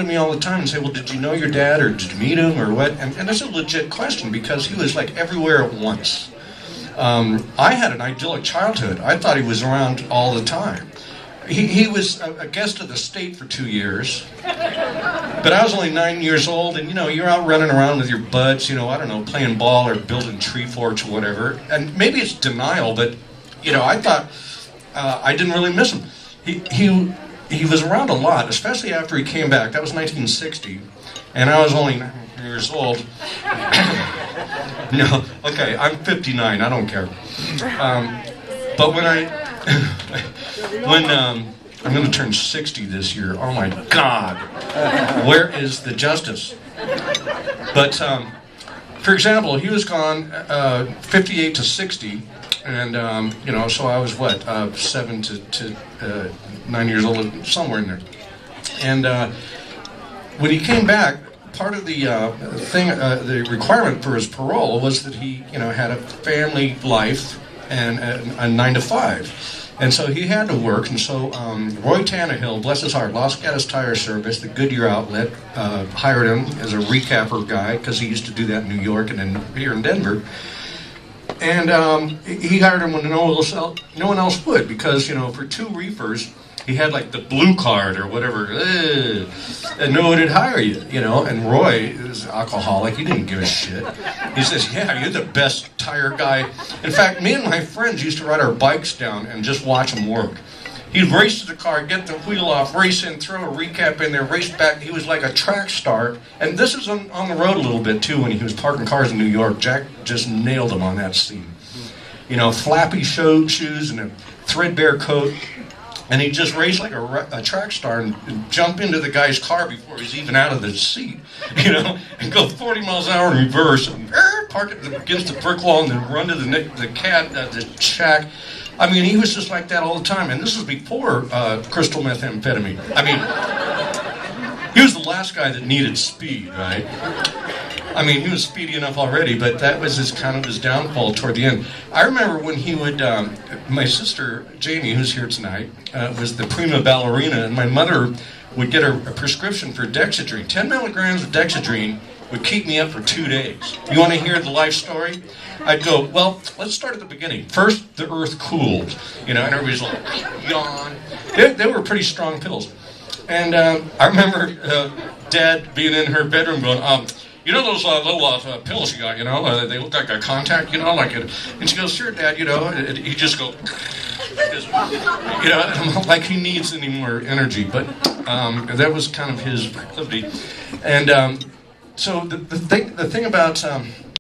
to me all the time and say, well, did you know your dad, or did you meet him, or what? And that's a legit question, because he was like everywhere at once. I had an idyllic childhood. I thought he was around all the time. He was a guest of the state for 2 years, but I was only 9 years old, and you're out running around with your buds, I don't know, playing ball or building tree forts or whatever. And maybe it's denial, but I thought I didn't really miss him. He was around a lot, especially after he came back. That was 1960, and I was only 9 years old. No, okay, I'm 59. I don't care. But when I'm going to turn 60 this year. Oh my God, where is the justice? But for example, he was gone 58 to 60, and so I was what 7 to 9 years old, somewhere in there. And when he came back, part of the the requirement for his parole was that he had a family life and a 9 to 5. And so he had to work, and so Roy Tannehill, bless his heart, Los Gatos Tire Service, the Goodyear outlet, hired him as a recapper guy, because he used to do that in New York and then here in Denver. And he hired him when no one else would, because, for 2 reefers, he had like the blue card or whatever, and no one would hire you, And Roy is alcoholic. He didn't give a shit. He says, yeah, you're the best tire guy. In fact, me and my friends used to ride our bikes down and just watch him work. He'd race to the car, get the wheel off, race in, throw a recap in there, race back. He was like a track star. And this is on the road a little bit too, when he was parking cars in New York. Jack just nailed him on that scene. Flappy shoes and a threadbare coat. And he'd just race like a track star and jump into the guy's car before he's even out of the seat, and go 40 miles an hour in reverse, and park it against the brick wall, and then run to the shack. I mean, he was just like that all the time. And this was before crystal methamphetamine. I mean, he was the last guy that needed speed, right? I mean, he was speedy enough already, but that was his downfall toward the end. I remember when he would, my sister, Jamie, who's here tonight, was the prima ballerina, and my mother would get her a prescription for Dexedrine. 10 milligrams of Dexedrine would keep me up for 2 days. You want to hear the life story? I'd go, well, let's start at the beginning. First, the earth cooled, and everybody's like, yawn. They were pretty strong pills. And I remember Dad being in her bedroom going, those little pills you got, they look like a contact, and she goes, sure, Dad, he just goes, like he needs any more energy, but that was kind of his proclivity. And so the thing about